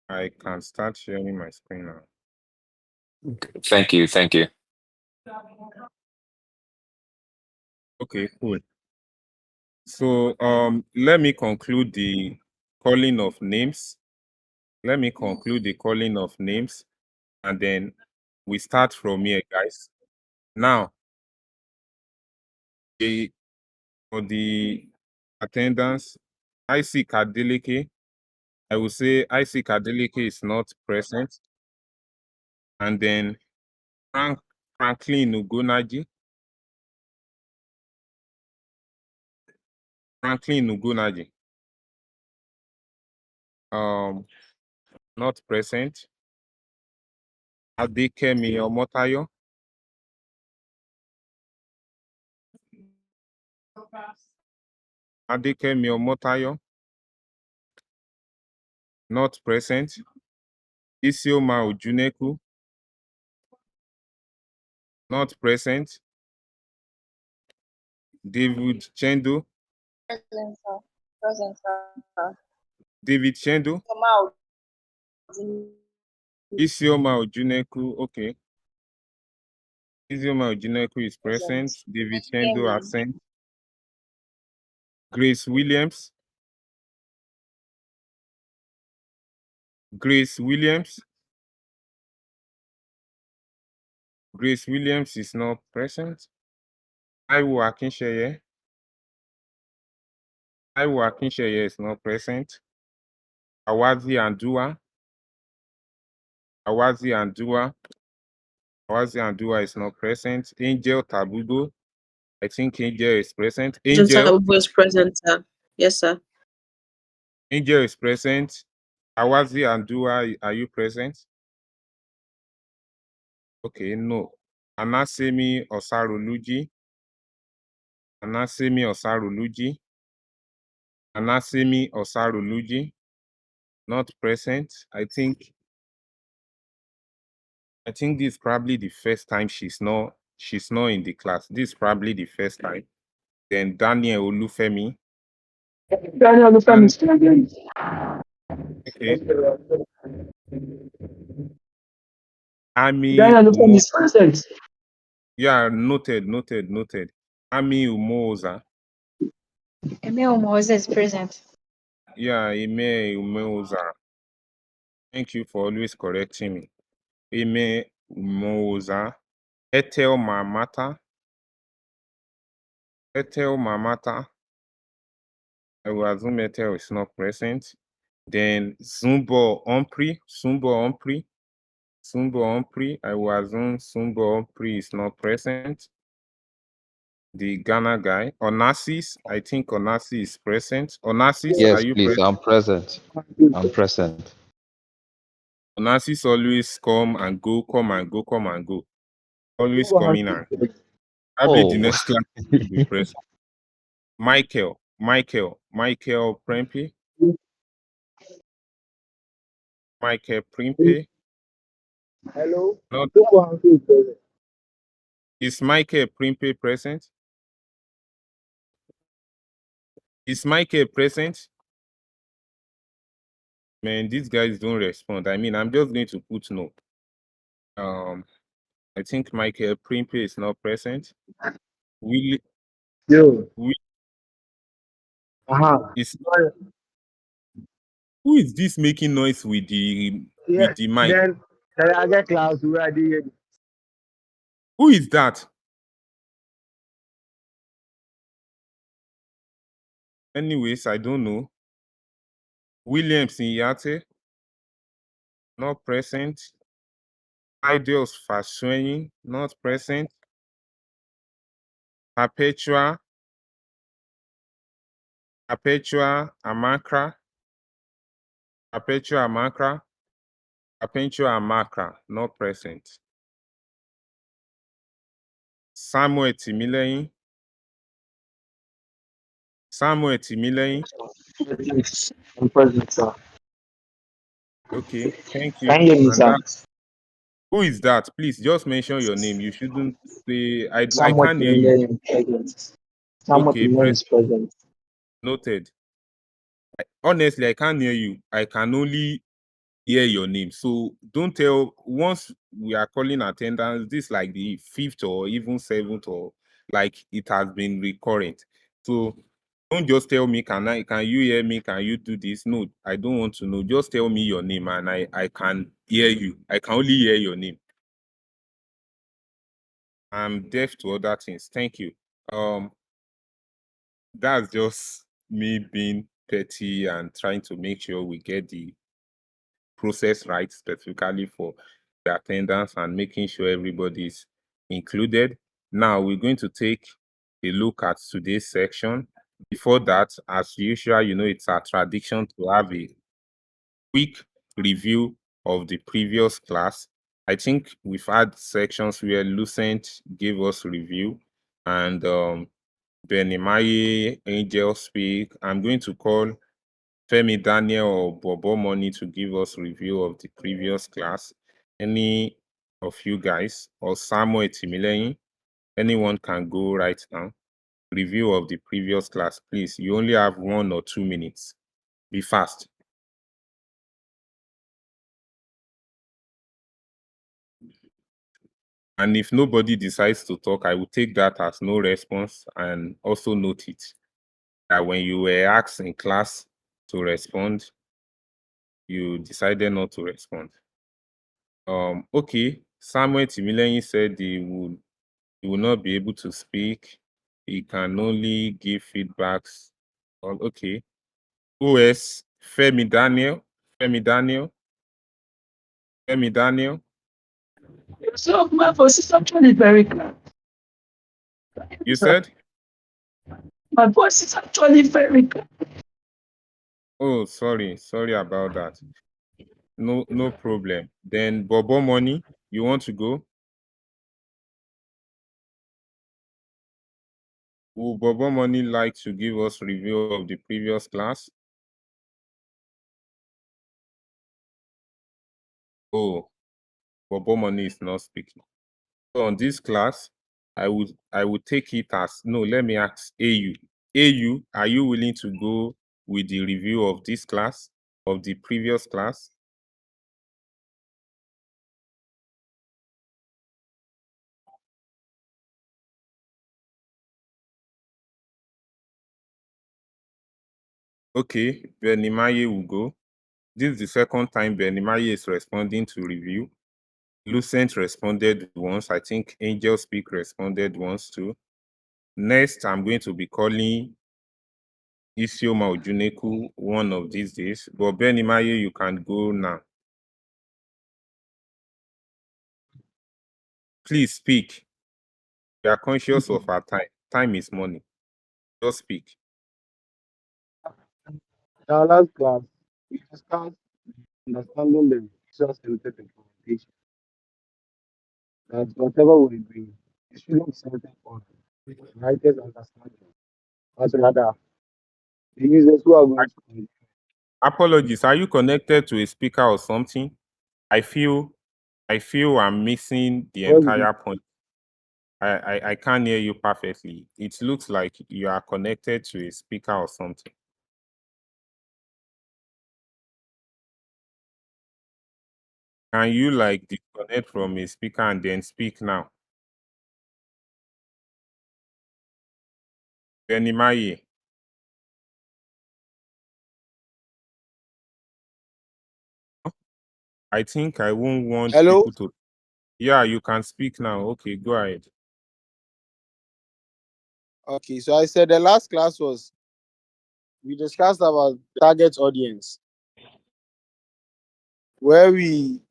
I can start sharing my screen now. Thank you. Thank you. Okay, cool. So let me conclude the calling of names. Let me conclude the calling of names, and then we start from here, guys. Now, for the attendance, Isaac Adeleke, I will say Isaac Adeleke is not present. And then Franklin Ugonaji. Franklin Ugonaji. Not present. Adekemi Omotayo. Adekemi Omotayo. Not present. Isioma Ojuneku. Not present. David Chendo. Present, sir. Present, sir. David Chendo. Isioma Ojuneku. Okay. Isioma Ojuneku is present. David Chendo absent. Grace Williams. Grace Williams. Grace Williams is not present. Taiwo Akinsheye. Taiwo Akinsheye is not present. Awazi Andua. Awazi Andua. Awazi Andua is not present. Angel Tabugo. I think Angel is present. Angel is present, sir. Yes, sir. Angel is present. Awazi Andua, are you present? Okay, no. Anasemi Osaruluji. Anasemi Osaruluji. Anasemi Osaruluji. Not present. I think this is probably the first time she's not in the class. This is probably the first time. Then Daniel Olufemi. Daniel Olufemi is present. Okay. Ami Daniel Olufemi is present. Yeah, noted. Ami Umoza. Eme Umoza is present. Yeah, Ime Umoza. Thank you for always correcting me. Ime Umoza. Ethel Mamata. Ethel Mamata. I will assume Ethel is not present. Then Zumbo Humphrey. I will assume Zumbo Humphrey is not present. The Ghana guy. Onassis. I think Onassis is present. Onassis, Yes, are you please. present? I'm present. I'm present. Onassis always come and go. Always coming and go. Probably the next class will be present. Michael Prempeh. Michael Prempeh. Hello. Not, is Michael Prempeh present? Is Michael present? Man, these guys don't respond. I mean, I'm just going to put no. I think Michael Prempeh is not present. Will is who is this making noise with the mic? Then I get class ready. Who is that? Anyways, I don't know. Williams Inyate, not present. Ideals Fasweni, not present. Perpetua Amakra. Perpetua Amakra, not present. Samuel Timileyin. I'm present, sir. Okay, thank you. Can you hear me, sir? Who is that? Please just mention your name. You shouldn't say I Samuel can't hear you. Samuel Okay, is present. Noted. Honestly, I can't hear you. I can only hear your name. So don't tell, once we are calling attendance, this like the 5th or even 7th, or like it has been recurrent. So don't just tell me, can you hear me? Can you do this? No, I don't want to know. Just tell me your name and I can hear you. I can only hear your name. I'm deaf to other things. Thank you. That's just me being petty and trying to make sure we get the process right, specifically for the attendance, and making sure everybody's included. Now we're going to take a look at today's section. Before that, as usual, it's our tradition to have a quick review of the previous class. I think we've had sections where Lucent gave us review, and Benimaye, Angel Speak. I'm going to call Femi Daniel or Bobo Money to give us review of the previous class. Any of you guys, or Samuel Timileyin, anyone can go right now. Review of the previous class, please. You only have 1 or 2 minutes. Be fast. And if nobody decides to talk, I will take that as no response, and also note it that when you were asked in class to respond, you decided not to respond. Okay, Samuel Timileyin said he will not be able to speak. He can only give feedbacks. Okay. OS, Femi Daniel. So my voice is actually very clear. You said? My voice is actually very clear. Oh, sorry about that. No problem. Then Bobo Money, you want to go? Would Bobo Money like to give us review of the previous class? Oh, Bobo Money is not speaking. So on this class, I would take it as, no, let me ask AU. AU, are you willing to go with the review of this class, of the previous class? Okay, Benimaye will go. This is the second time Benimaye is responding to review. Lucent responded once. I think Angel Speak responded once too. Next, I'm going to be calling Isioma Ojuneku one of these days. But Benimaye, you can go now. Please speak. We are conscious of our time. Time is money. Just speak. In our last class, we discussed understanding the user-centered implementation. That whatever we do, it shouldn't be centered on writers' understanding, but rather the users who are going to consume. Apologies. Are you connected to a speaker or something? I feel I'm missing the entire point. I can't hear you perfectly. It looks like you are connected to a speaker or something. Can you like disconnect from a speaker and then speak now? Benimaye. I think I won't want Hello? people to. Yeah, you can speak now. Okay, go ahead. Okay, so I said the last class we discussed about target audience, where it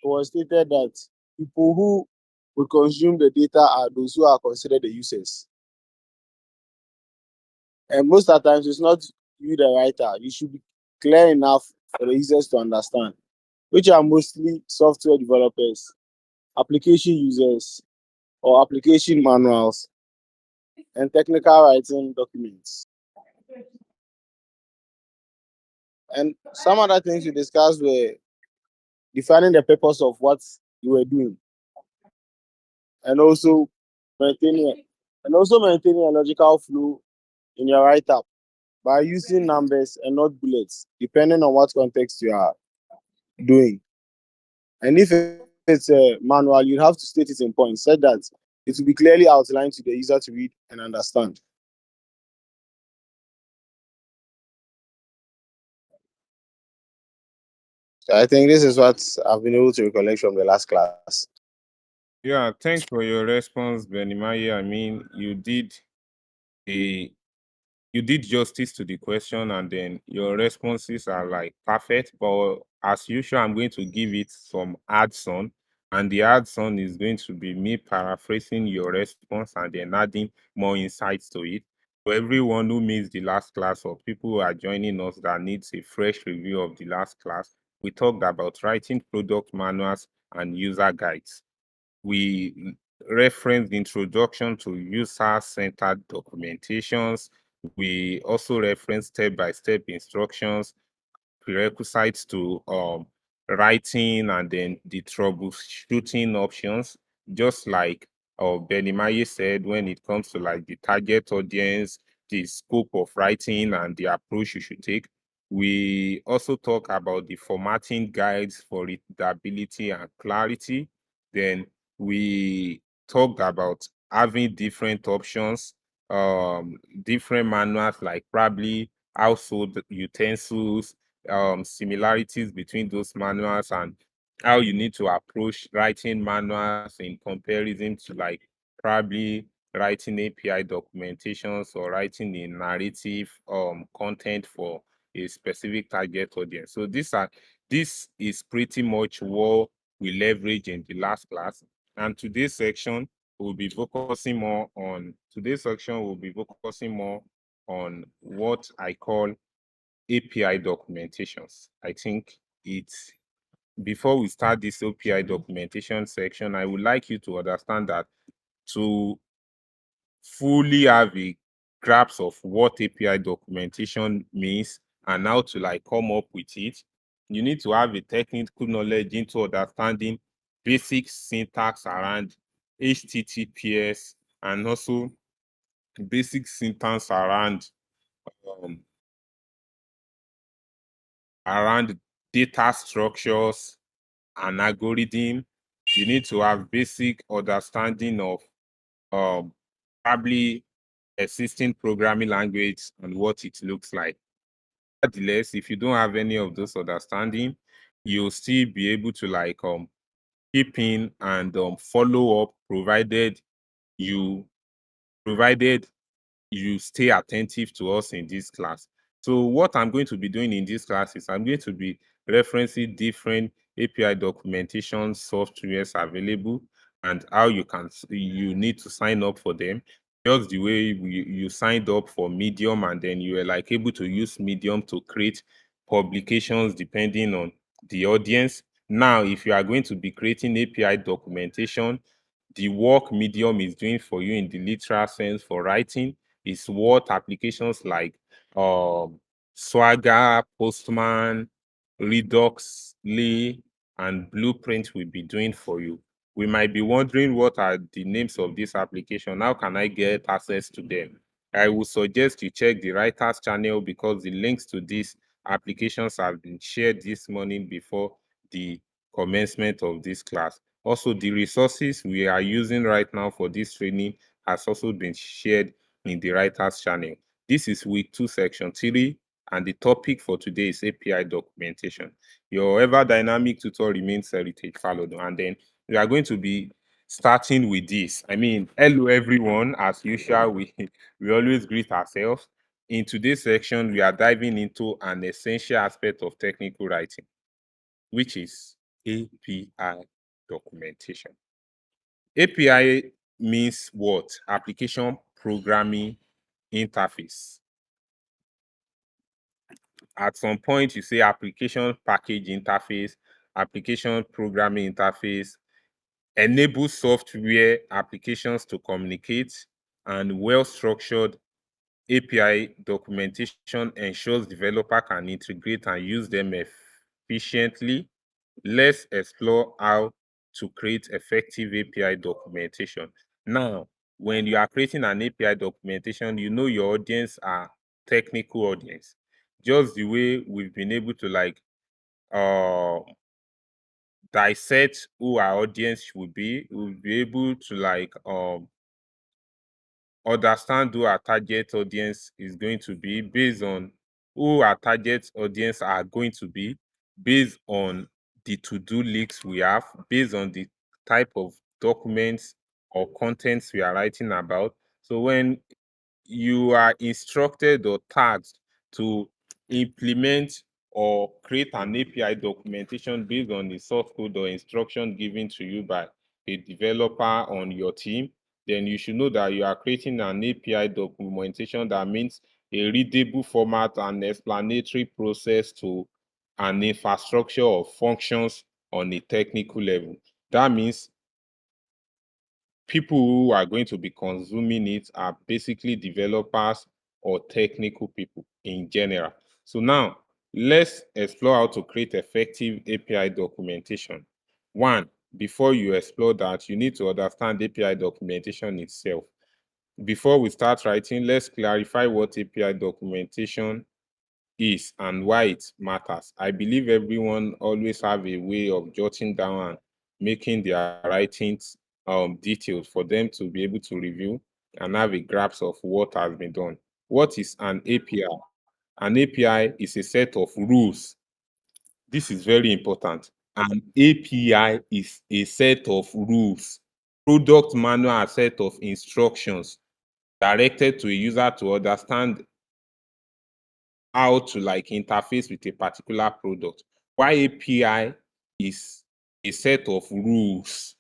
was stated that people who would consume the data are those who are considered the users. And most of the times, it's not you, the writer. You should be clear enough for the users to understand, which are mostly software developers, application users, or application manuals, and technical writing documents. And some other things we discussed were defining the purpose of what you were doing, and also maintaining a logical flow in your write-up by using numbers and not bullets, depending on what context you are doing. And if it's a manual, you have to state it in points, so that it will be clearly outlined to the user to read and understand. So I think this is what I've been able to recollect from the last class. Yeah, thanks for your response, Benimaya. I mean, a you did justice to the question, and then your responses are like perfect. But as usual, I'm going to give it some adds on, and the adds on is going to be me paraphrasing your response and then adding more insights to it. For everyone who missed the last class or people who are joining us that needs a fresh review of the last class, we talked about writing product manuals and user guides. We referenced the introduction to user-centered documentations. We also reference step-by-step instructions, prerequisites to writing, and then the troubleshooting options. Just like Benimaye said, when it comes to like the target audience, the scope of writing, and the approach you should take. We also talk about the formatting guides for readability and clarity. Then we talked about having different options, different manuals, like probably household utensils, similarities between those manuals, and how you need to approach writing manuals in comparison to like probably writing API documentations or writing the narrative content for a specific target audience. So this is pretty much what we leverage in the last class. And today's section will be focusing more on what I call API documentations. I think it's before we start this API documentation section, I would like you to understand that to fully have a grasp of what API documentation means and how to like come up with it, you need to have a technical knowledge into understanding basic syntax around HTTPS, and also basic syntax um, around data structures and algorithm. You need to have basic understanding of probably existing programming language and what it looks like. Nevertheless, if you don't have any of those understanding, you'll still be able to like keep in and follow up, you provided you stay attentive to us in this class. So what I'm going to be doing in this class is I'm going to be referencing different API documentation softwares available and how you need to sign up for them. Just the way you signed up for Medium, and then you were like able to use Medium to create publications depending on the audience. Now, if you are going to be creating API documentation, the work Medium is doing for you in the literal sense for writing is what applications like Swagger, Postman, Reduxly, and Blueprint will be doing for you. We might be wondering what are the names of this application. How can I get access to them? I would suggest you check the writers channel, because the links to these applications have been shared this morning before the commencement of this class. Also, the resources we are using right now for this training has also been shared in the writers channel. This is week 2, section 3, and the topic for today is API documentation. Your ever dynamic tutor remains Heritage Fallow, and then we are going to be starting with this. I mean, hello everyone. As usual, we always greet ourselves. In today's section, we are diving into an essential aspect of technical writing, which is API documentation. API means what? Application Programming Interface. At some point, you say application package interface, application programming interface, enable software applications to communicate, and well-structured API documentation ensures developer can integrate and use them efficiently. Let's explore how to create effective API documentation. Now, when you are creating an API documentation, you know your audience are technical audience. Just the way we've been able to like dissect who our audience will be. We'll be able to like understand who our target audience is going to be based on who our target audience are going to be, based on the to-do lists we have, based on the type of documents or contents we are writing about. So when you are instructed or tasked to implement or create an API documentation based on the source code or instruction given to you by a developer on your team, then you should know that you are creating an API documentation that means a readable format and explanatory process to an infrastructure of functions on a technical level. That means people who are going to be consuming it are basically developers or technical people in general. So now let's explore how to create effective API documentation. One, before you explore that, you need to understand API documentation itself. Before we start writing, let's clarify what API documentation is and why it matters. I believe everyone always have a way of jotting down and making their writings detailed for them to be able to review and have a grasp of what has been done. What is an API? An API is a set of rules. This is very important. An API is a set of rules. Product manual are a set of instructions directed to a user to understand how to like interface with a particular product. Why API is a set of rules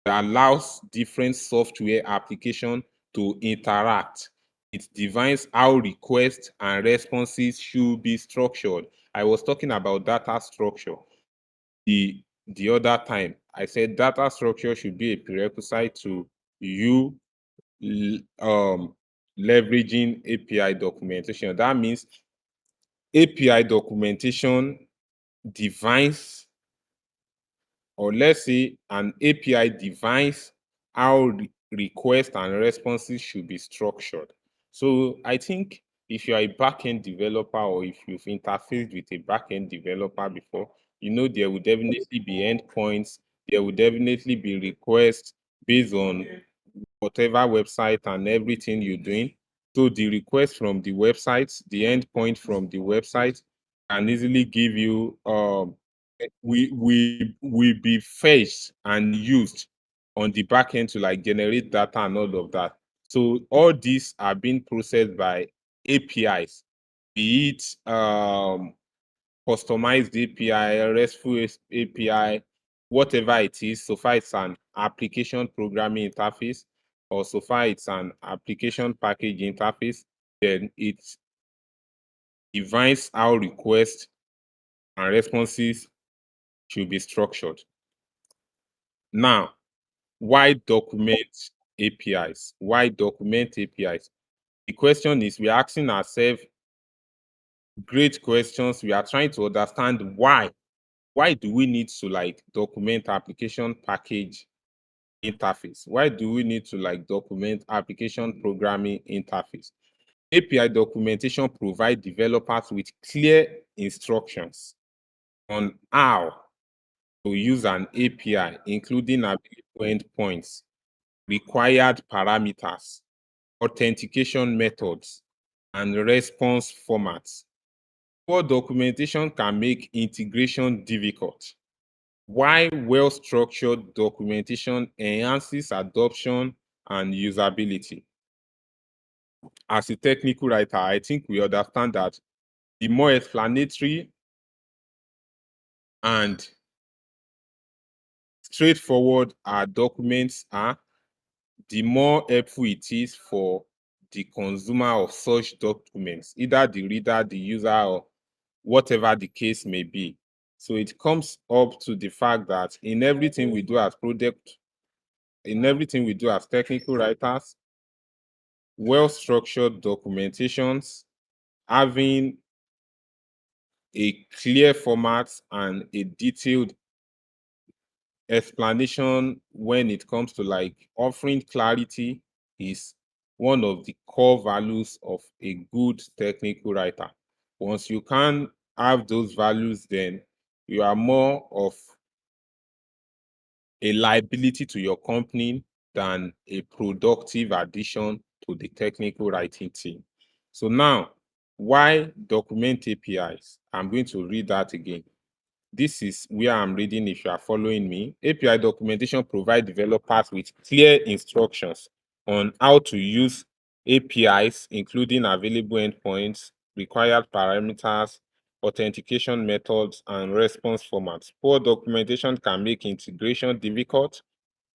that allows different software application to interact. It defines how requests and responses should be structured. I was talking about data structure the other time. I said data structure should be a prerequisite to you leveraging API documentation. That means API documentation defines, or let's say an API defines how requests and responses should be structured. So I think if you're a backend developer or if you've interfaced with a backend developer before, you know there will definitely be endpoints, there will definitely be requests based on whatever website and everything you're doing. So the request from the website, the endpoint from the website can easily give you we be fetched and used on the back end to like generate data and all of that. So all these are being processed by APIs, be it customized API, RESTful API, whatever it is, so far it's an application programming interface, or so far it's an application package interface, then it defines how requests and responses should be structured. Now, why document APIs? Why document APIs? The question is, we're asking ourselves great questions. We are trying to understand why. Why do we need to like document application package interface? Why do we need to like document application programming interface? API documentation provides developers with clear instructions on how to use an API, including available endpoints, required parameters, authentication methods, and response formats. Poor documentation can make integration difficult. Why well-structured documentation enhances adoption and usability. As a technical writer, I think we understand that the more explanatory and straightforward our documents are, the more helpful it is for the consumer of such documents, either the reader, the user, or whatever the case may be. So it comes up to the fact that in everything we do as technical writers, well-structured documentations, having a clear format and a detailed explanation when it comes to like offering clarity is one of the core values of a good technical writer. Once you can have those values, then you are more of a liability to your company than a productive addition to the technical writing team. So now, why document APIs? I'm going to read that again. This is where I'm reading if you are following me. API documentation provides developers with clear instructions on how to use APIs, including available endpoints, required parameters, authentication methods, and response formats. Poor documentation can make integration difficult,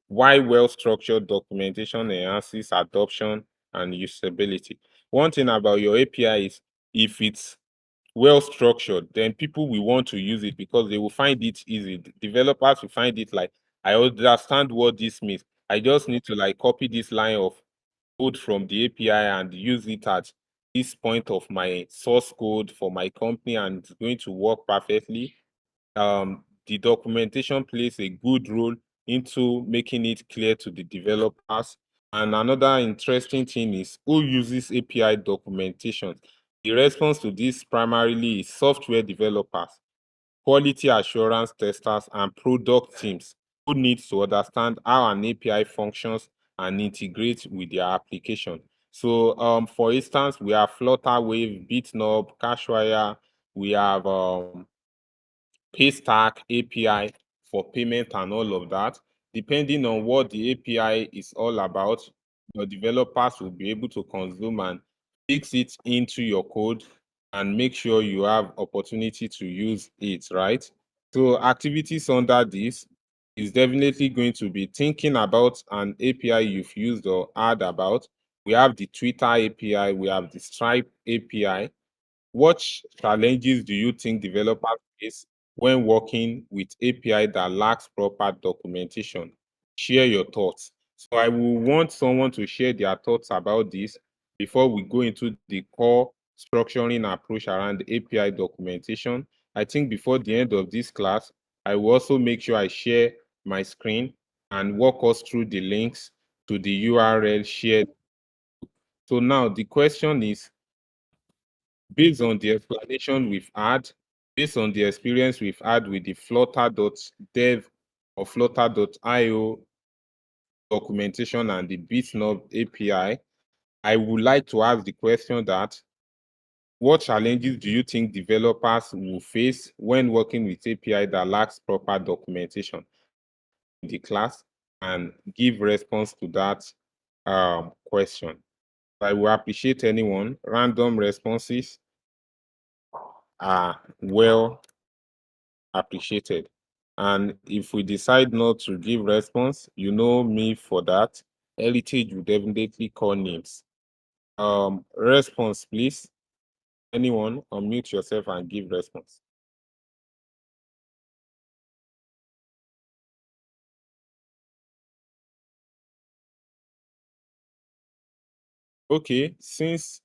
while well-structured documentation enhances adoption and usability. One thing about your API is if it's well structured, then people will want to use it because they will find it easy. Developers will find it like, I understand what this means. I just need to like copy this line of code from the API and use it at this point of my source code for my company, and it's going to work perfectly. The documentation plays a good role into making it clear to the developers. And another interesting thing is who uses API documentation. The response to this primarily is software developers, quality assurance testers, and product teams who need to understand how an API functions and integrate with their application. So, for instance, we have Flutterwave, Bitnub, Cashwire, we have Paystack API for payment and all of that. Depending on what the API is all about, your developers will be able to consume and fix it into your code and make sure you have opportunity to use it, right? So activities under this is definitely going to be thinking about an API you've used or heard about. We have the Twitter API, we have the Stripe API. What challenges do you think developers face when working with API that lacks proper documentation? Share your thoughts. So I will want someone to share their thoughts about this before we go into the core structuring approach around API documentation. I think before the end of this class, I will also make sure I share my screen and walk us through the links to the URL shared. So now the question is, based on the explanation we've had, based on the experience we've had with the flutter.dev or flutter.io documentation and the Bitnub API, I would like to ask the question that what challenges do you think developers will face when working with API that lacks proper documentation in the class, and give response to that question. I will appreciate anyone. Random responses are well appreciated. And if we decide not to give response, you know me for that. Heritage will definitely call names. Response, please. Anyone, unmute yourself and give response. Okay, since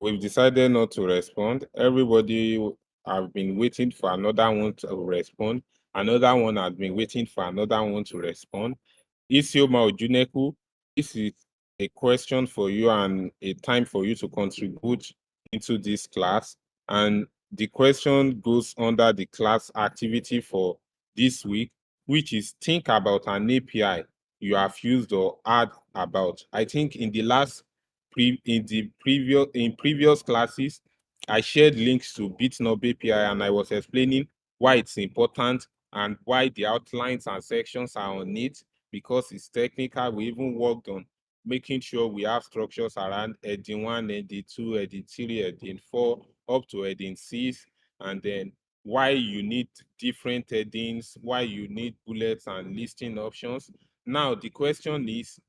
we've decided not to respond, everybody have been waiting for another one to respond. Another one has been waiting for another one to respond. Isioma Ojuneku, this is a question for you and a time for you to contribute into this class. And the question goes under the class activity for this week, which is think about an API you have used or heard about. I think in the last in previous classes, I shared links to Bitnub API and I was explaining why it's important and why the outlines and sections are on it, because it's technical. We even worked on making sure we have structures around heading 1, heading 2, heading 3, heading 4, up to heading 6, and then why you need different headings, why you need bullets and listing options. Now, the question is,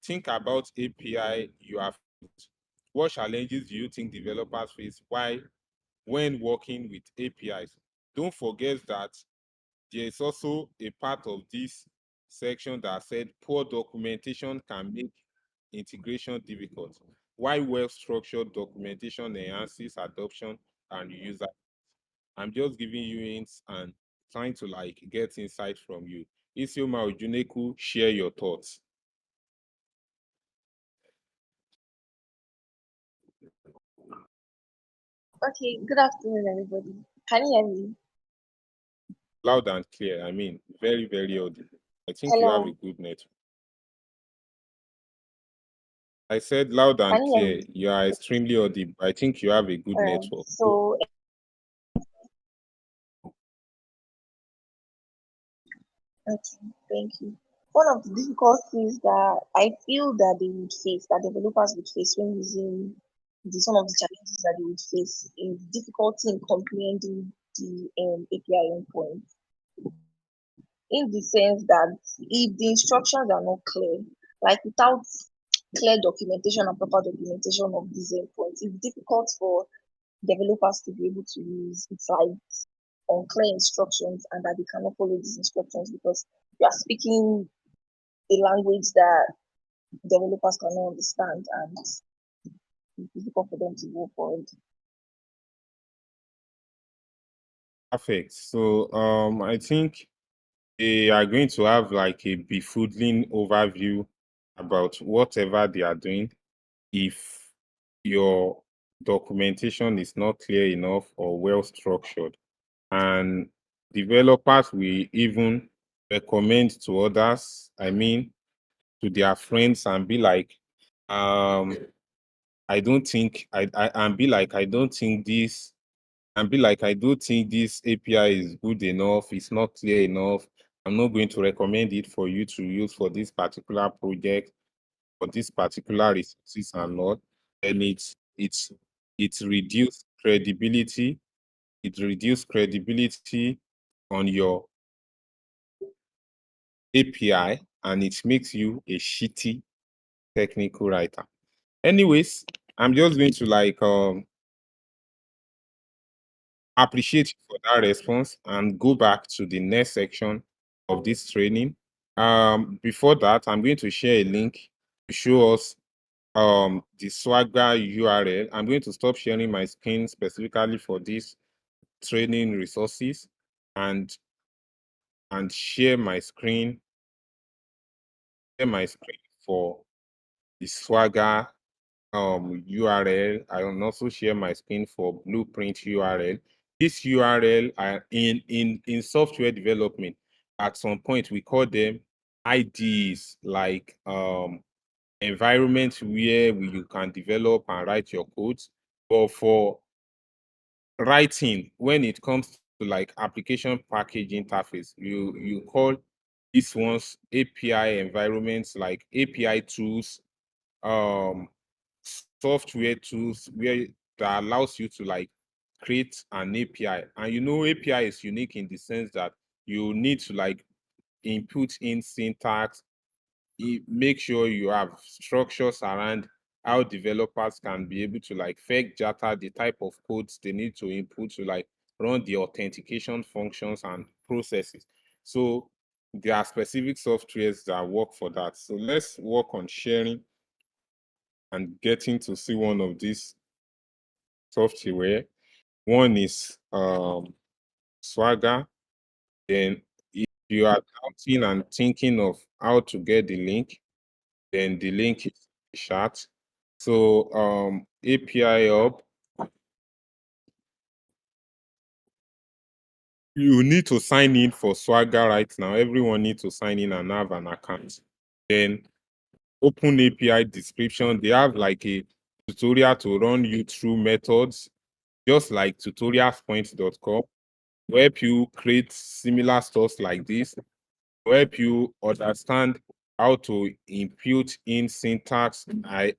think about API you have. What challenges do you think developers face when working with APIs? Don't forget that there is also a part of this section that said poor documentation can make integration difficult, while well-structured documentation enhances adoption and user. I'm just giving you hints and trying to like get insight from you. Isioma Ojuneku, share your thoughts. Okay, good afternoon, everybody. Can you hear me? Loud and clear. I mean, very, very audible. I think you have a Hello, good network. I said loud and can you hear clear. me? You are extremely audible. I think you have a good network. So, okay, thank you. One of the difficulties that I feel that they would face, that developers would face when using some of the challenges that they would face is difficulty in comprehending the API endpoint. In the sense that if the instructions are not clear, like without clear documentation and proper documentation of these endpoints, it's difficult for developers to be able to use. It's like unclear instructions and that they cannot follow these instructions because you are speaking a language that developers cannot understand and it's difficult for them to go forward. Perfect. So I think they are going to have like a befuddling overview about whatever they are doing if your documentation is not clear enough or well structured. And developers will even recommend to others, I mean, to their friends and be like, I don't think and be like, I don't think this and be like, I do think this API is good enough, it's not clear enough. I'm not going to recommend it for you to use for this particular project, for this particular resources and not. And it's reduced credibility. It reduces credibility on your API and it makes you a shitty technical writer. Anyways, I'm just going to like appreciate you for that response and go back to the next section of this training. Before that, I'm going to share a link to show us the Swagger URL. I'm going to stop sharing my screen specifically for this training resources and share my screen for the Swagger URL. I will also share my screen for Blueprint URL. This URL in software development, at some point we call them IDs, like environments where you can develop and write your codes. But for writing, when it comes to like application package interface, you call these ones API environments, like API tools, software tools where that allows you to like create an API. And you know, API is unique in the sense that you need to like input in syntax, make sure you have structures around how developers can be able to like fetch data, the type of codes they need to input to like run the authentication functions and processes. So there are specific softwares that work for that. So let's work on sharing and getting to see one of these software. One is Swagger. Then if you are doubting and thinking of how to get the link, then the link is in the chat. So API Hub, you need to sign in for Swagger right now. Everyone needs to sign in and have an account. Then open API description. They have like a tutorial to run you through methods, just like tutorialspoint.com, to help you create similar stuff like this, to help you understand how to input in syntax,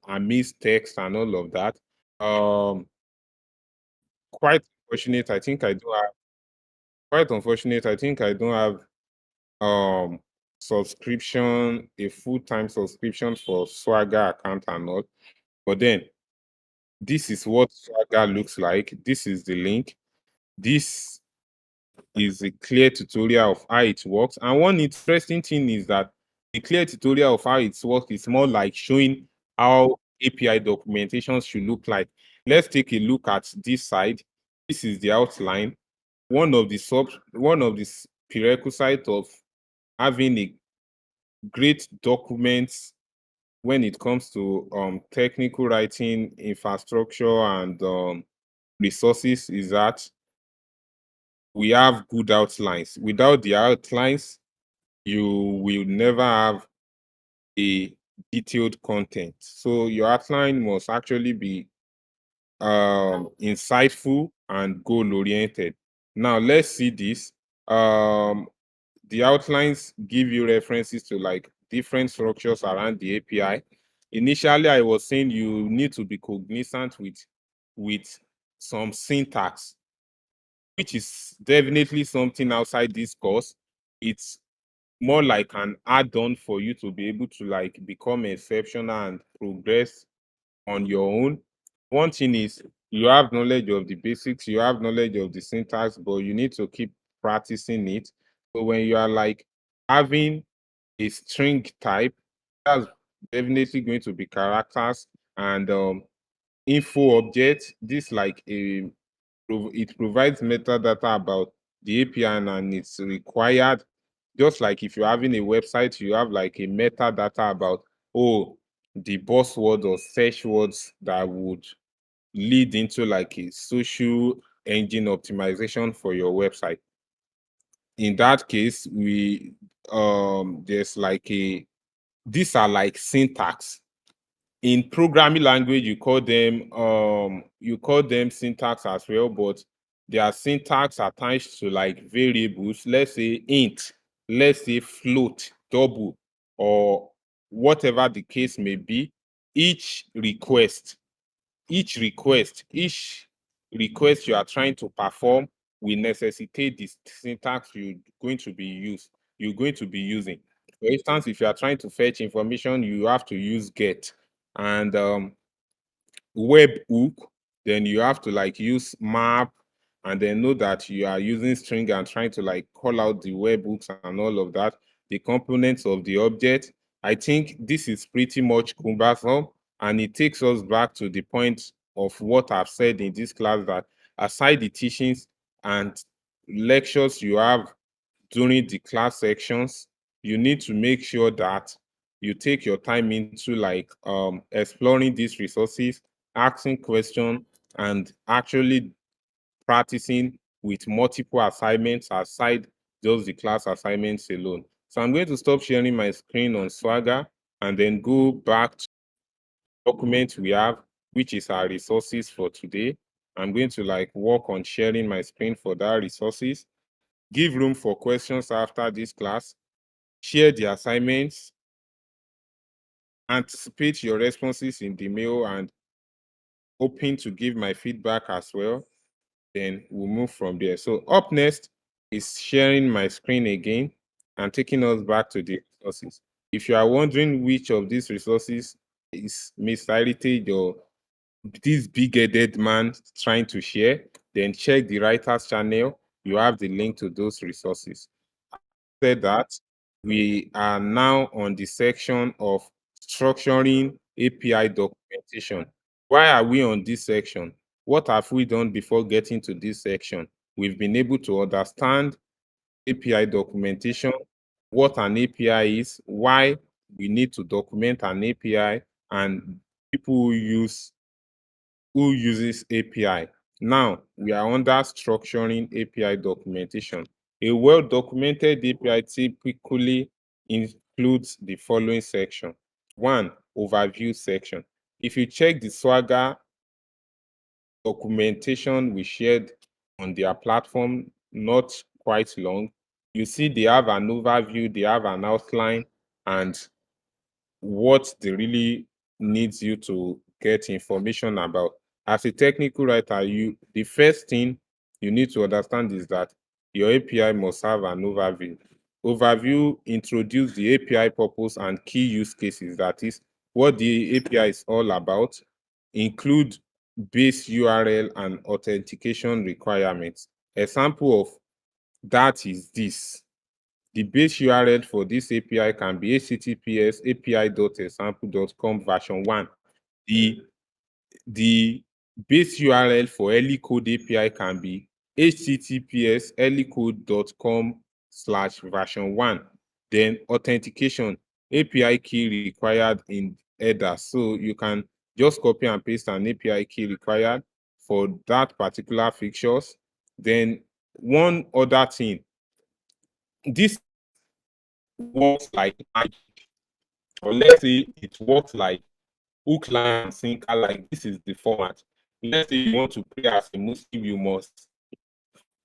amiss text, and all of that. Quite unfortunate. I think I do have. Quite unfortunate. I think I don't have subscription, a full-time subscription for Swagger account and all. But then this is what Swagger looks like. This is the link. This is a clear tutorial of how it works. And one interesting thing is that the clear tutorial of how it works is more like showing how API documentation should look like. Let's take a look at this side. This is the outline. One of the prerequisites of having a great document when it comes to technical writing, infrastructure, and resources is that we have good outlines. Without the outlines, you will never have a detailed content. So your outline must actually be insightful and goal-oriented. Now let's see this. The outlines give you references to like different structures around the API. Initially, I was saying you need to be cognizant with some syntax, which is definitely something outside this course. It's more like an add-on for you to be able to like become exceptional and progress on your own. One thing is you have knowledge of the basics, you have knowledge of the syntax, but you need to keep practicing it. So when you are like having a string type, that's definitely going to be characters and info object. This like it provides metadata about the API and it's required. Just like if you're having a website, you have like a metadata about, oh, the buzzword or search words that would lead into like a social engine optimization for your website. In that case, there's like these are like syntax. In programming language, you call them syntax as well, but their syntax attached to like variables, let's say int, let's say float, double, or whatever the case may be. Each request you are trying to perform will necessitate the syntax you're going to be using. For instance, if you are trying to fetch information, you have to use get, and webhook, then you have to like use map, and then know that you are using string and trying to like call out the webhooks and all of that, the components of the object. I think this is pretty much cumbersome, and it takes us back to the point of what I've said in this class, that aside the teachings and lectures you have during the class sections, you need to make sure that you take your time into like exploring these resources, asking questions, and actually practicing with multiple assignments aside just the class assignments alone. So I'm going to stop sharing my screen on Swagger and then go back to the document we have, which is our resources for today. I'm going to like work on sharing my screen for that resources. Give room for questions after this class. Share the assignments. Anticipate your responses in the mail and hoping to give my feedback as well. Then we'll move from there. So up next is sharing my screen again and taking us back to the resources. If you are wondering which of these resources is Mr. Heritage or this big-headed man trying to share, then check the writers channel. You have the link to those resources. Said that, we are now on the section of structuring API documentation. Why are we on this section? What have we done before getting to this section? We've been able to understand API documentation, what an API is, why we need to document an API, and people who uses API. Now, we are under structuring API documentation. A well-documented API typically includes the following section. One, overview section. If you check the Swagger documentation we shared on their platform not quite long, you see they have an overview, they have an outline, and what they really needs you to get information about. As a technical writer, the first thing you need to understand is that your API must have an overview. Overview introduce the API purpose and key use cases, that is what the API is all about, include base URL and authentication requirements. Example of that is this. The base URL for this API can be https api.example.com version 1. The base URL for Elecode API can be https elecode.com/version 1. Then authentication, API key required in header. So you can just copy and paste an API key required for that particular fixtures. Then one other thing, this works like magic, or let's say it works like hook, line, and sinker. Like this is the format. Let's say you want to pray as a Muslim, you must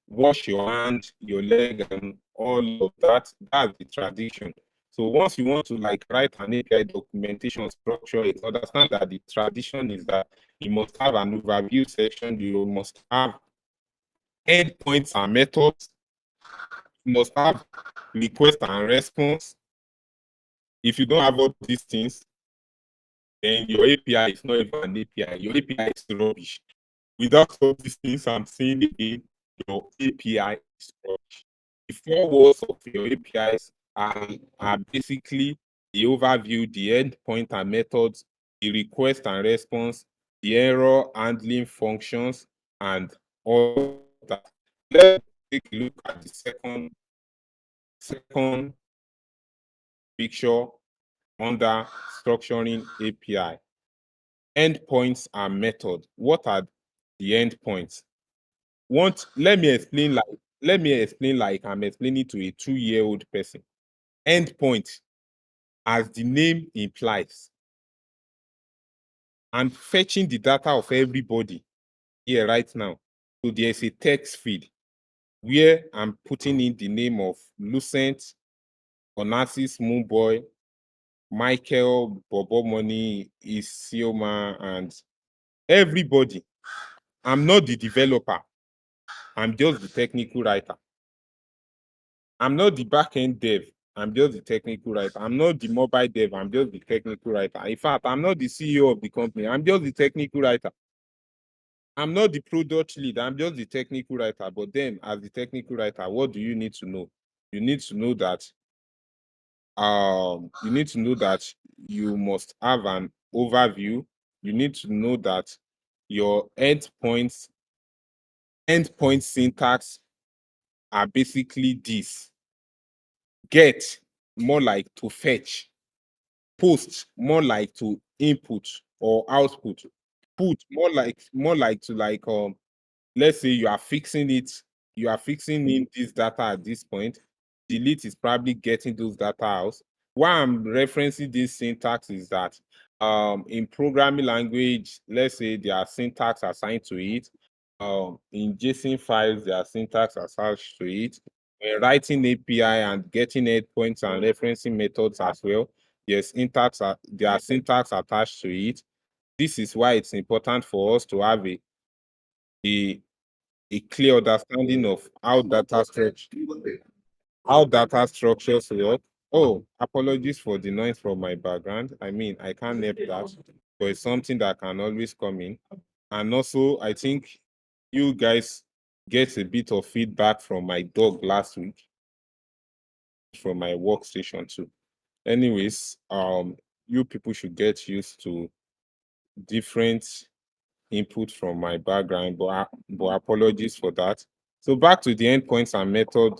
wash your hand, your leg, and all of that. That's the tradition. So once you want to like write an API documentation structure, it understand that the tradition is that you must have an overview section, you must have endpoints and methods, you must have request and response. If you don't have all these things, then your API is not even an API. Your API is rubbish. Without all these things, I'm saying again, your API is rubbish. The 4 words of your APIs are basically the overview, the endpoint and methods, the request and response, the error handling functions, and all that. Let's take a look at the second picture under structuring API. Endpoints and method. What are the endpoints? Let me explain like I'm explaining to a 2-year-old person. Endpoint, as the name implies, I'm fetching the data of everybody here right now. So there's a text feed where I'm putting in the name of Lucent, Onassis, Moonboy, Michael, Bobo Money, Isioma, and everybody. I'm not the developer. I'm just the technical writer. I'm not the back-end dev. I'm just the technical writer. I'm not the mobile dev. I'm just the technical writer. In fact, I'm not the CEO of the company. I'm just the technical writer. I'm not the product lead. I'm just the technical writer. But then, as the technical writer, what do you need to know? You need to know that you must have an overview. You need to know that your endpoint syntax are basically this. Get, more like to fetch. Post, more like to input or output. Put, more like to like let's say you are fixing in this data at this point. Delete is probably getting those data out. Why I'm referencing this syntax is that in programming language, let's say there are syntax assigned to it. In JSON files, there are syntax attached to it. When writing API and getting endpoints and referencing methods as well, there are syntax attached to it. This is why it's important for us to have a clear understanding of how data structures work. Oh, apologies for the noise from my background. I mean, I can't help that, but it's something that can always come in. And also, I think you guys get a bit of feedback from my dog last week, from my workstation too. Anyways, you people should get used to different input from my background, but apologies for that. So back to the endpoints and method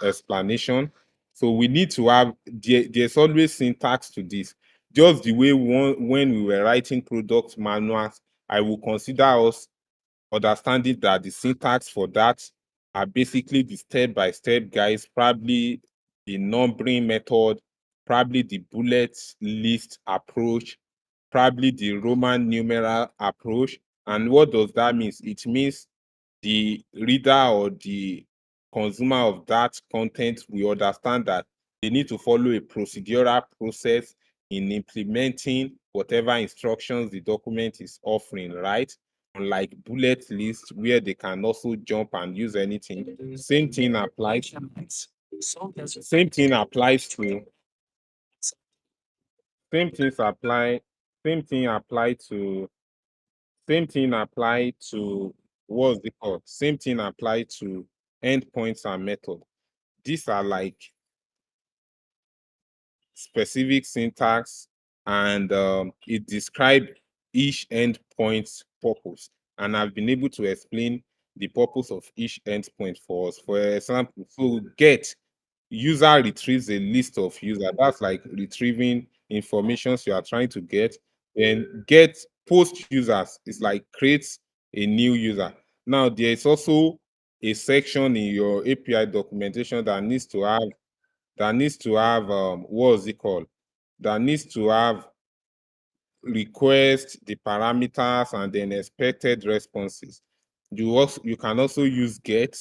explanation. So we need to have, there's always syntax to this. Just the way when we were writing product manuals, I will consider us understanding that the syntax for that are basically the step-by-step guides, probably the numbering method, probably the bullet list approach, probably the Roman numeral approach. And what does that mean? It means the reader or the consumer of that content will understand that they need to follow a procedural process in implementing whatever instructions the document is offering, right? Unlike bullet list where they can also jump and use anything. Same thing applies to same thing applies to same things apply same thing apply to same thing apply to what's it called? Same thing apply to endpoints and method. These are like specific syntax, and it describes each endpoint's purpose. And I've been able to explain the purpose of each endpoint for us. For example, so get, user retrieves a list of user. That's like retrieving information you are trying to get. Then get post users is like creates a new user. Now there is also a section in your API documentation that needs to have what's it called? That needs to have request, the parameters, and then expected responses. You can also use get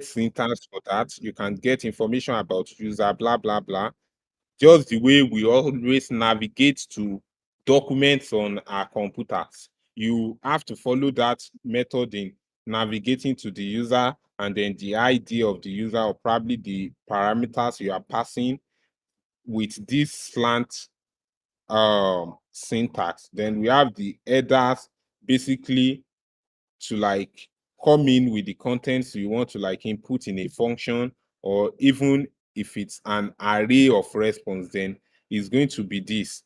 syntax for that. You can get information about user, blah blah blah. Just the way we always navigate to documents on our computers. You have to follow that method in navigating to the user, and then the ID of the user, or probably the parameters you are passing with this slant syntax. Then we have the headers, basically to like come in with the contents you want to like input in a function, or even if it's an array of response, then it's going to be this.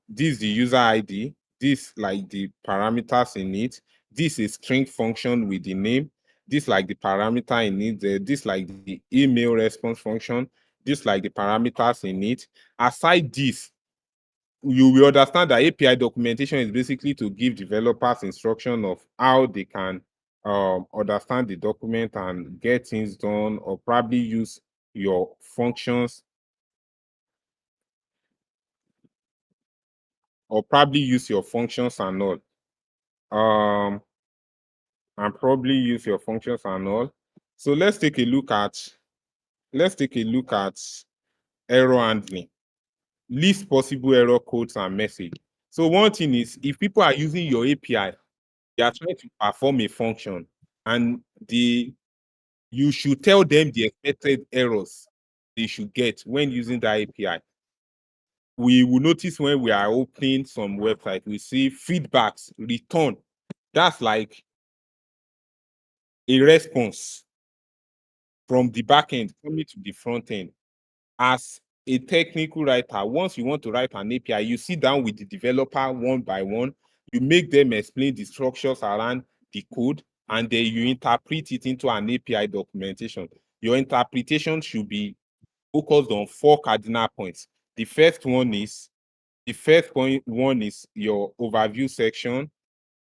This is the user ID, this like the parameters in it, this is string function with the name, this like the parameter in it, this like the email response function, this like the parameters in it. Aside this, you will understand that API documentation is basically to give developers instruction of how they can understand the document and get things done, or probably use your functions, and all. And probably use your functions and all. So let's take a look at error handling. List possible error codes and message. So one thing is, if people are using your API, they are trying to perform a function, and you should tell them the expected errors they should get when using that API. We will notice when we are opening some website, we see feedbacks, return. That's like a response from the back end coming to the front end. As a technical writer, once you want to write an API, you sit down with the developer one by one, you make them explain the structures around the code, and then you interpret it into an API documentation. Your interpretation should be focused on 4 cardinal points. The first one is your overview section.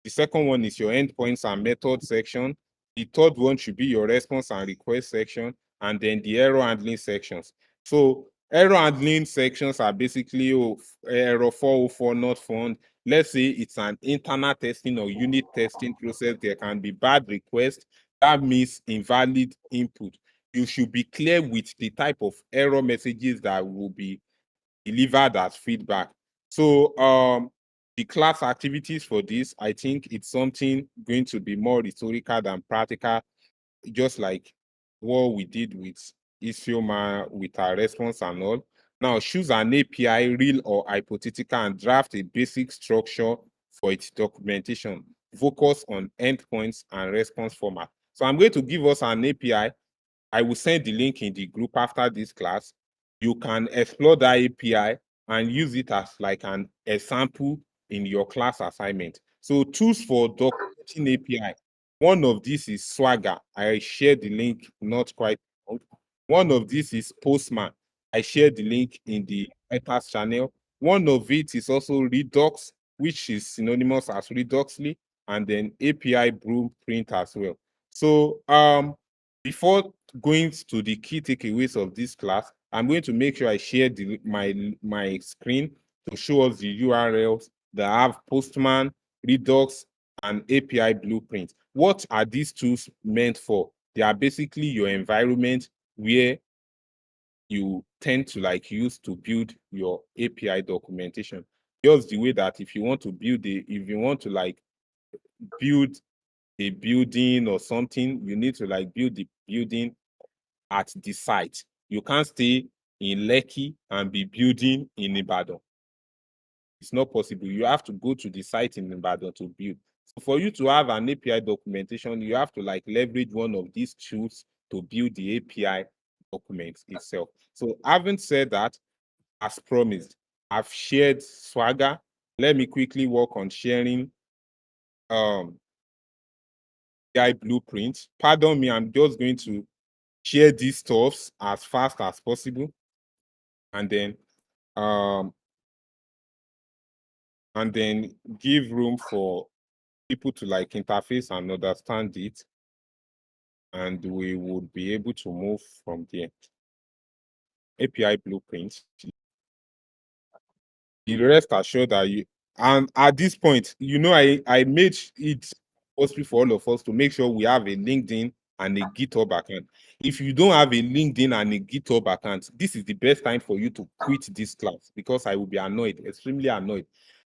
The second one is your endpoints and method section. The third one should be your response and request section, and then the error handling sections. So error handling sections are basically error 404 not found. Let's say it's an internal testing or unit testing process. There can be bad requests. That means invalid input. You should be clear with the type of error messages that will be delivered as feedback. So the class activities for this, I think it's something going to be more rhetorical than practical, just like what we did with Isioma with our response and all. Now, choose an API, real or hypothetical, and draft a basic structure for its documentation. Focus on endpoints and response format. So I'm going to give us an API. I will send the link in the group after this class. You can explore that API and use it as like an example in your class assignment. So tools for documenting API. One of these is Swagger. I shared the link, not quite. One of these is Postman. I shared the link in the writers channel. One of it is also Redux, which is synonymous as Reduxly, and then API Blueprint as well. So before going to the key takeaways of this class, I'm going to make sure I share my screen to show us the URLs that have Postman, Redux, and API Blueprint. What are these tools meant for? They are basically your environment where you tend to like use to build your API documentation. Just the way that if you want to build if you want to like build a building or something, you need to like build the building at the site. You can't stay in Lekki and be building in Ibadan. It's not possible. You have to go to the site in Ibadan to build. So for you to have an API documentation, you have to like leverage one of these tools to build the API document itself. So having said that, as promised, I've shared Swagger. Let me quickly work on sharing API Blueprint. Pardon me, I'm just going to share these stuffs as fast as possible, and then give room for people to like interface and understand it. and we would be able to move from there. API blueprint. The rest assured that you, and at this point, I made it possible for all of us to make sure we have a LinkedIn and a GitHub account. If you don't have a LinkedIn and a GitHub account, this is the best time for you to quit this class, because I will be annoyed, extremely annoyed.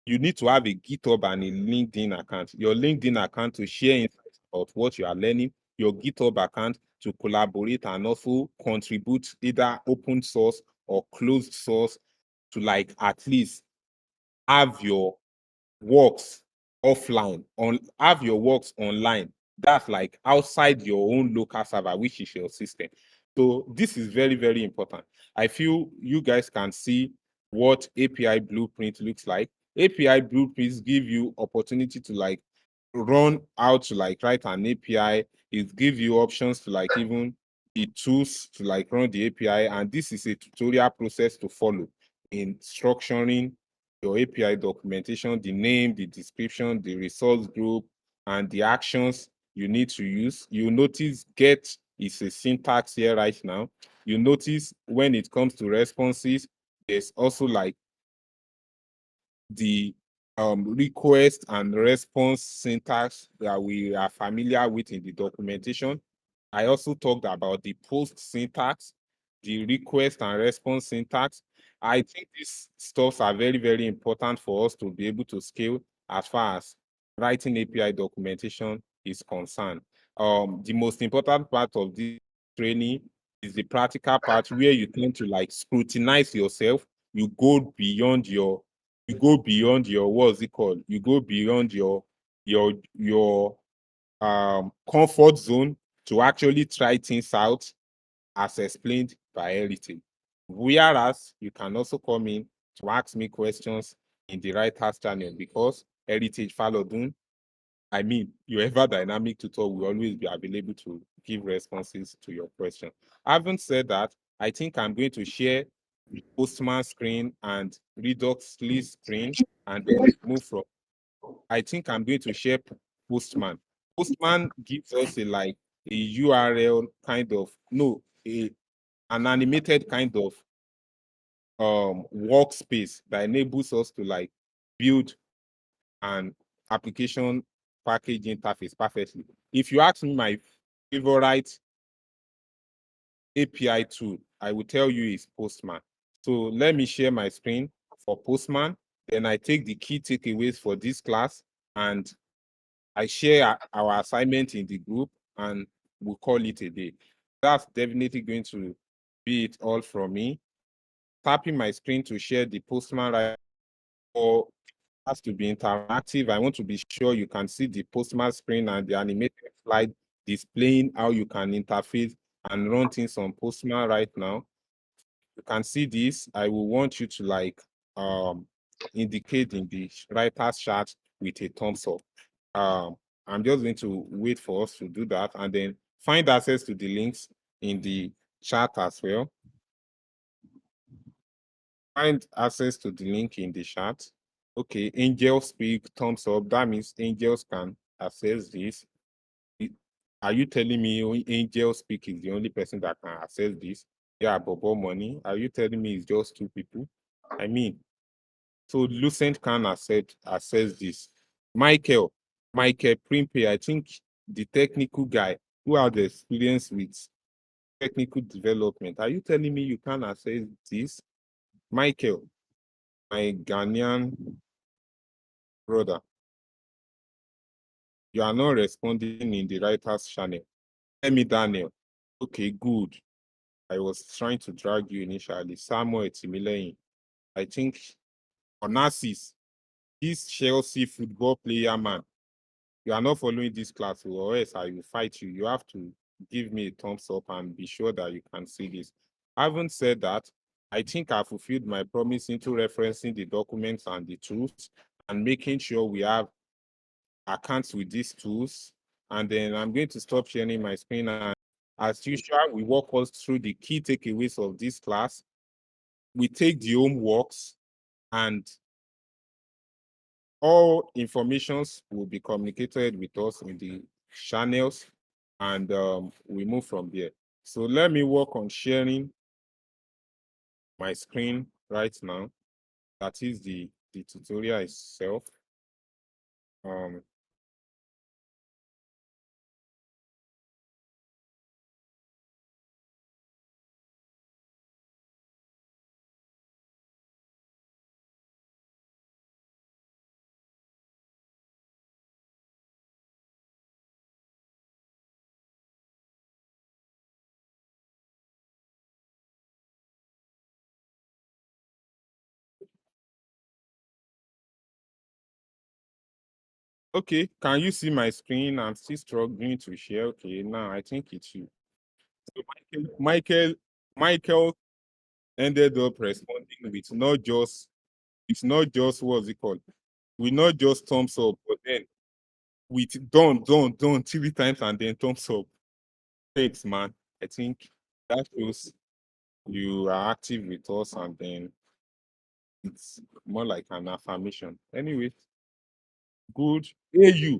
You need to have a GitHub and a LinkedIn account. Your LinkedIn account to share insights about what you are learning, your GitHub account to collaborate and also contribute either open source or closed source, to like at least have your works offline, have your works online. That's like outside your own local server, which is your system. So this is very, very important. I feel you guys can see what API blueprint looks like. API blueprints give you opportunity to like run out to like write an API. It gives you options to like even the tools to like run the API. And this is a tutorial process to follow in structuring your API documentation, the name, the description, the resource group, and the actions you need to use. You notice get is a syntax here right now. You notice when it comes to responses, there's also like the request and response syntax that we are familiar with in the documentation. I also talked about the post syntax, the request and response syntax. I think these stuffs are very, very important for us to be able to scale as far as writing API documentation is concerned. The most important part of this training is the practical part, where you tend to like scrutinize yourself. You go beyond your what's it called? You go beyond your comfort zone to actually try things out as explained by Heritage. Whereas you can also come in to ask me questions in the writers channel, because Heritage Falodun, I mean, your ever dynamic tutor will always be available to give responses to your question. Having said that, I think I'm going to share Postman screen and Redux list screen and then move from. I think I'm going to share Postman. Postman gives us a like a URL kind of, no, an animated kind of workspace that enables us to like build an application package interface perfectly. If you ask me my favorite API tool, I will tell you is Postman. So let me share my screen for Postman. Then I take the key takeaways for this class and I share our assignment in the group and we'll call it a day. That's definitely going to be it all from me. Tapping my screen to share the Postman right, or has to be interactive. I want to be sure you can see the Postman screen and the animated slide displaying how you can interface and run things on Postman right now. You can see this. I will want you to like indicate in the writer's chat with a thumbs up. I'm just going to wait for us to do that and then find access to the links in the chat as well. Find access to the link in the chat. Okay, Angel speak, thumbs up. That means angels can access this. Are you telling me Angel speak is the only person that can access this? Yeah, Bobo Money. Are you telling me it's just 2 people? I mean, so Lucent can access this. Michael Primpe, I think the technical guy who has the experience with technical development. Are you telling me you can access this? Michael, my Ghanaian brother, you are not responding in the writer's channel. Tell me, Daniel. Okay, good. I was trying to drag you initially. Samuel Timileyin. I think Onassis, this Chelsea football player man. You are not following this class, or else I will fight you. You have to give me a thumbs up and be sure that you can see this. Having said that, I think I fulfilled my promise into referencing the documents and the tools and making sure we have accounts with these tools. And then I'm going to stop sharing my screen. And as usual, we walk us through the key takeaways of this class. We take the homeworks and all informations will be communicated with us in the channels. and we move from there. So let me work on sharing my screen right now. That is the tutorial itself. Okay, can you see my screen? I'm still struggling to share. Okay, now I think it's you. So Michael ended up responding with it's not just what's it called? We not just thumbs up, but then with done 3 times and then thumbs up. Thanks, man. I think that shows you are active with us, and then it's more like an affirmation. Anyway, good. Hey,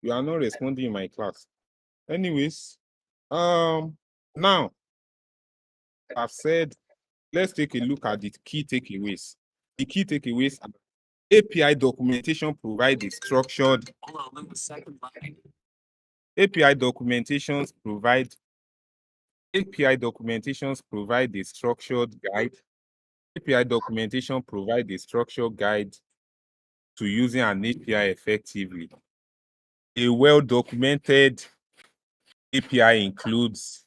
you are not responding in my class. Anyways, now I've said, let's take a look at the key takeaways. The key takeaways are API documentation provides a structured. API documentations provide a structured guide. API documentation provide a structured guide to using an API effectively. A well-documented API includes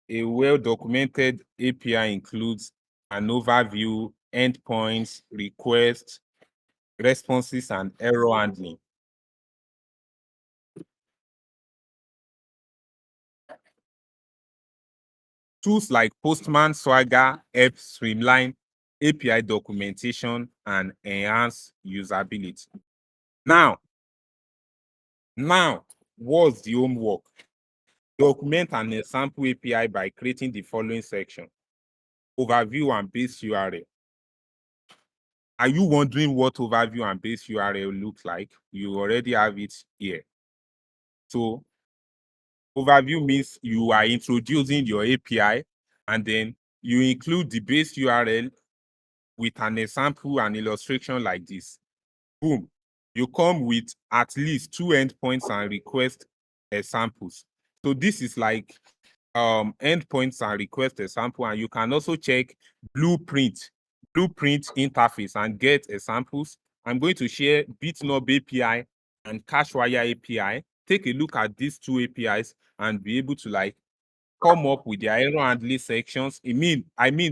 an overview, endpoints, requests, responses, and error handling. Tools like Postman, Swagger help streamline API documentation and enhance usability. Now, what's the homework? Document an example API by creating the following section: overview and base URL. Are you wondering what overview and base URL looks like? You already have it here. So overview means you are introducing your API, and then you include the base URL with an example and illustration like this. Boom. You come with at least 2 endpoints and request examples. So this is like endpoints and request example, and you can also check blueprint interface and get examples. I'm going to share BitNob API and Cashwire API. Take a look at these 2 APIs and be able to like come up with the error handling sections. I mean,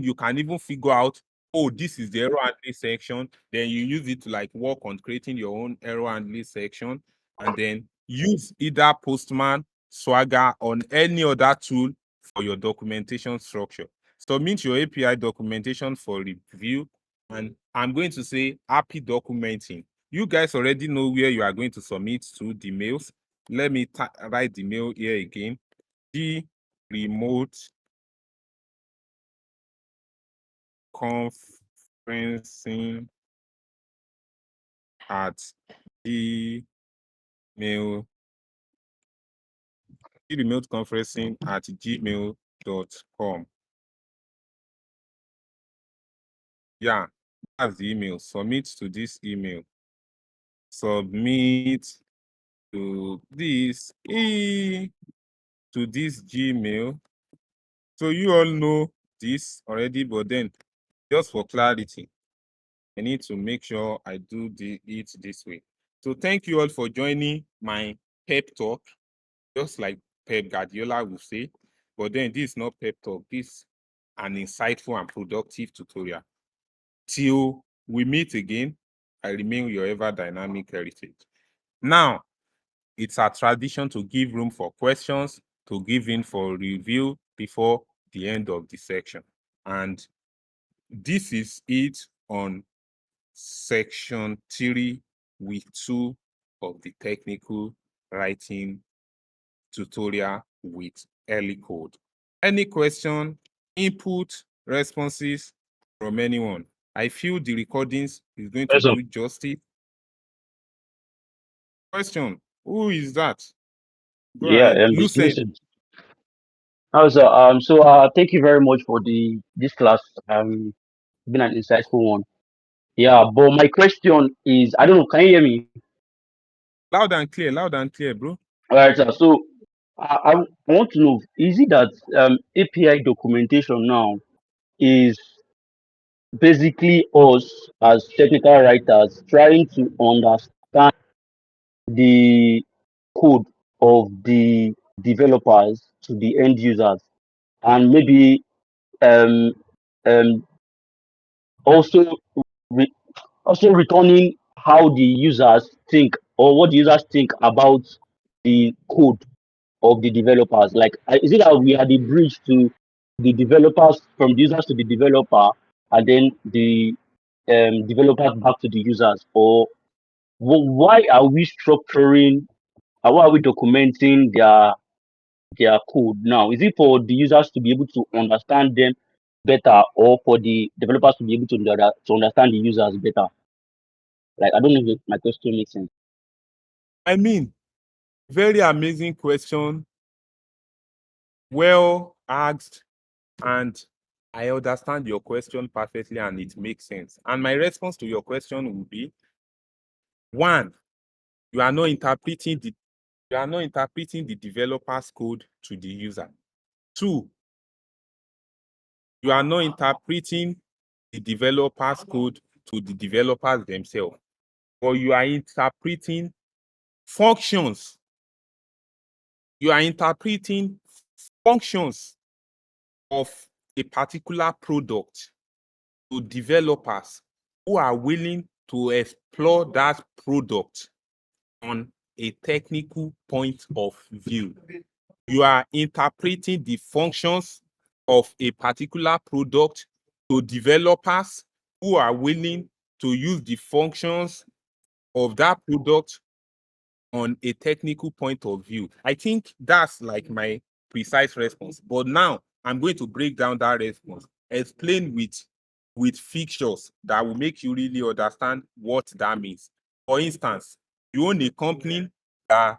you can even figure out, oh, this is the error handling section. Then you use it to like work on creating your own error handling section, and then use either Postman, Swagger, or any other tool for your documentation structure. Submit your API documentation for review, and I'm going to say happy documenting. You guys already know where you are going to submit to the mails. Let me write the mail here again. Remote conferencing at gmail.com. Yeah, that's the email. Submit to this email. Submit to this Gmail. So you all know this already, but then just for clarity, I need to make sure I do it this way. So thank you all for joining my pep talk, just like Pep Guardiola will say. But then this is not pep talk. This is an insightful and productive tutorial. Till we meet again, I remain your ever dynamic heritage. Now, it's a tradition to give room for questions, to give in for review before the end of the section. And this is it on section 3, week 2 of the technical writing tutorial with Ellicode. Any question, input, responses from anyone? I feel the recordings is going to do justice. Question, who is that? Go Yeah, ahead. it's Lucent. Lucent. Also, thank you very much for this class. Been an insightful one. Yeah, but my question is, I don't know, can you hear me? Loud and clear, bro. All right, sir. So I want to know, is it that API documentation now is basically us as technical writers trying to understand the code of the developers to the end users, and maybe um, um, also re- also returning how the users think or what the users think about the code of the developers. Like, is it that we are the bridge to the developers, from the users to the developer, and then the developers back to the users? Or why are we structuring? Why are we documenting their code now? Is it for the users to be able to understand them better, or for the developers to be able to understand the users better? Like, I don't know if my question makes sense. I mean, very amazing question. Well asked, and I understand your question perfectly, and it makes sense. And my response to your question will be: one, you are not interpreting the developer's code to the user. Two, you are not interpreting the developer's code to the developers themselves, but you are interpreting functions. You are interpreting functions of a particular product to developers who are willing to explore that product on a technical point of view. You are interpreting the functions of a particular product to developers who are willing to use the functions of that product on a technical point of view. I think that's like my precise response. But now I'm going to break down that response, explain with fixtures that will make you really understand what that means. For instance, you own a company that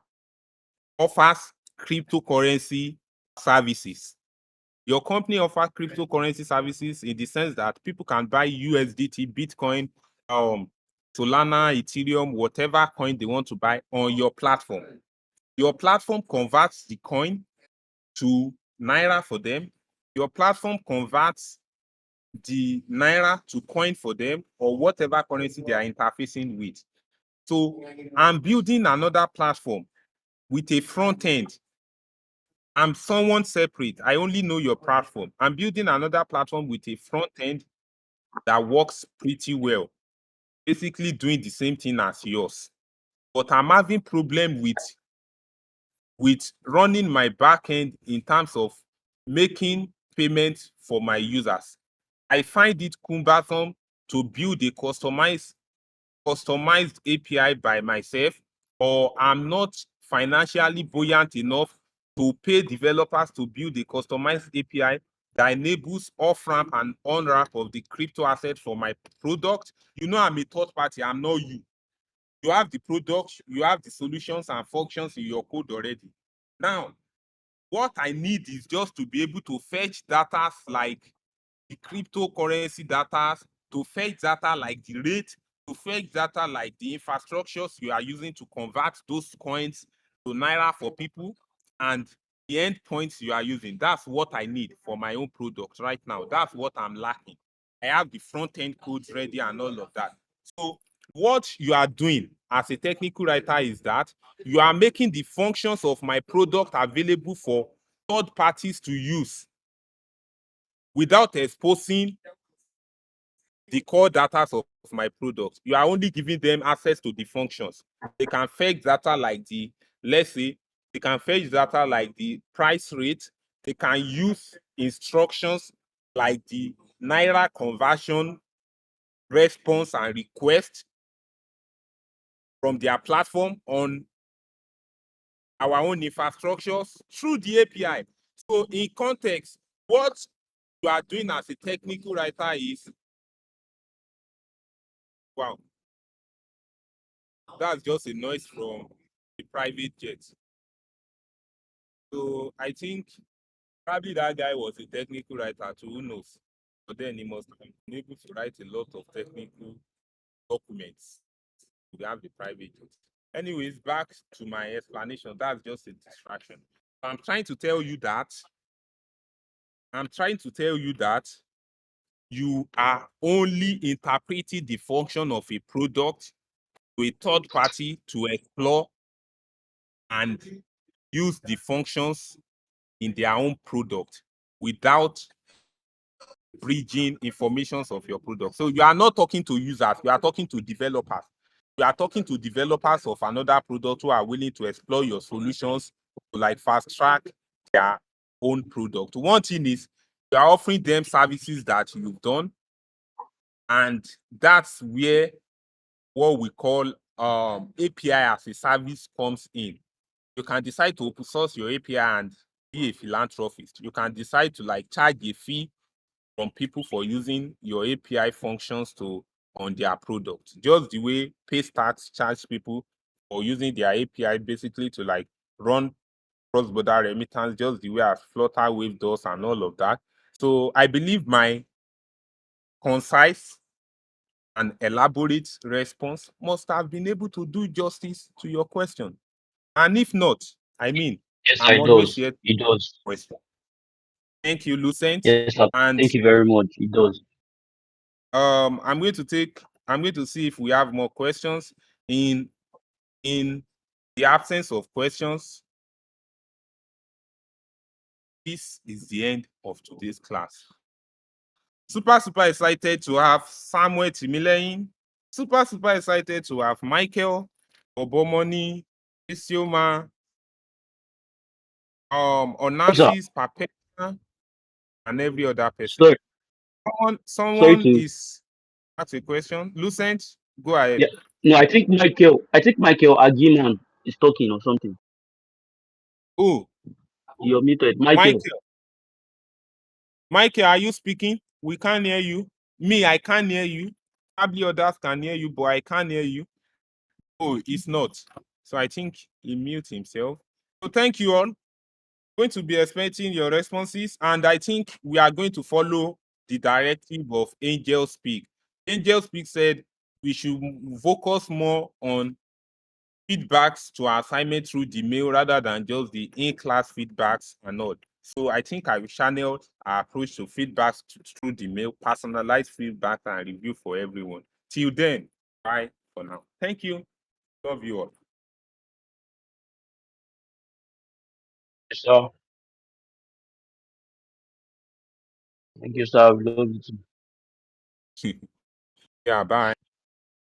offers cryptocurrency services. Your company offers cryptocurrency services in the sense that people can buy USDT, Bitcoin, Solana, Ethereum, whatever coin they want to buy on your platform. Your platform converts the coin to Naira for them. Your platform converts the Naira to coin for them, or whatever currency they are interfacing with. So I'm building another platform with a front end. I'm someone separate. I only know your platform. I'm building another platform with a front end that works pretty well, basically doing the same thing as yours. But I'm having problem with running my back end in terms of making payments for my users. I find it cumbersome to build a customized API by myself, or I'm not financially buoyant enough to pay developers to build a customized API that enables off-ramp and on-ramp of the crypto asset for my product. You know, I'm a third party, I'm not you. You have the product, you have the solutions and functions in your code already. Now, what I need is just to be able to fetch data like the cryptocurrency data, to fetch data like the rate, to fetch data like the infrastructures you are using to convert those coins to Naira for people, and the endpoints you are using. That's what I need for my own product right now. That's what I'm lacking. I have the front-end codes ready and all of that. So what you are doing as a technical writer is that you are making the functions of my product available for third parties to use without exposing the core data of my product. You are only giving them access to the functions. They can fetch data like let's say, they can fetch data like the price rate. They can use instructions like the Naira conversion response and request from their platform on our own infrastructures through the API. So in context, what you are doing as a technical writer is, wow, that's just a noise from the private jet. So I think probably that guy was a technical writer too, who knows? But then he must have been able to write a lot of technical documents to have the private jet. Anyways, back to my explanation. That's just a distraction. I'm trying to tell you that you are only interpreting the function of a product to a third party to explore and use the functions in their own product without bridging informations of your product. So you are not talking to users, you are talking to developers. You are talking to developers of another product who are willing to explore your solutions to like fast track their own product. One thing is you are offering them services that you've done, and that's where what we call API as a service comes in. You can decide to open source your API and be a philanthropist. You can decide to like charge a fee from people for using your API functions on their product. Just the way Paystats charge people for using their API basically to like run cross-border remittance, just the way as Flutterwave does and all of that. So I believe my concise and elaborate response must have been able to do justice to your question. And if not, I mean, Yes, sir, I'm it always does. here to It does. question. Thank you, Lucent. Yes, sir. And Thank you very much. It does. I'm going to see if we have more questions. In the absence of questions, this is the end of today's class. Super excited to have Samuel Timileyin. Super excited to have Michael Obomoni, Isioma, Onassis, Papena, and every other person. Sorry. Someone to is ask a question. Lucent, go ahead. Yeah. No, I think Michael Agiman is talking or something. Oh, You're muted. Michael. Michael, are you speaking? We can't hear you. Me, I can't hear you. Probably others can hear you, but I can't hear you. Oh, it's not. So I think he mute himself. So thank you all. Going to be expecting your responses, and I think we are going to follow the directive of Angel Speak. Angel Speak said we should focus more on feedbacks to our assignment through the mail rather than just the in-class feedbacks and all. So I think I will channel our approach to feedbacks through the mail, personalized feedback and review for everyone. Till then, bye for now. Thank you. Love you all. Yes, sir. Thank you, sir. We love you too. Yeah, bye.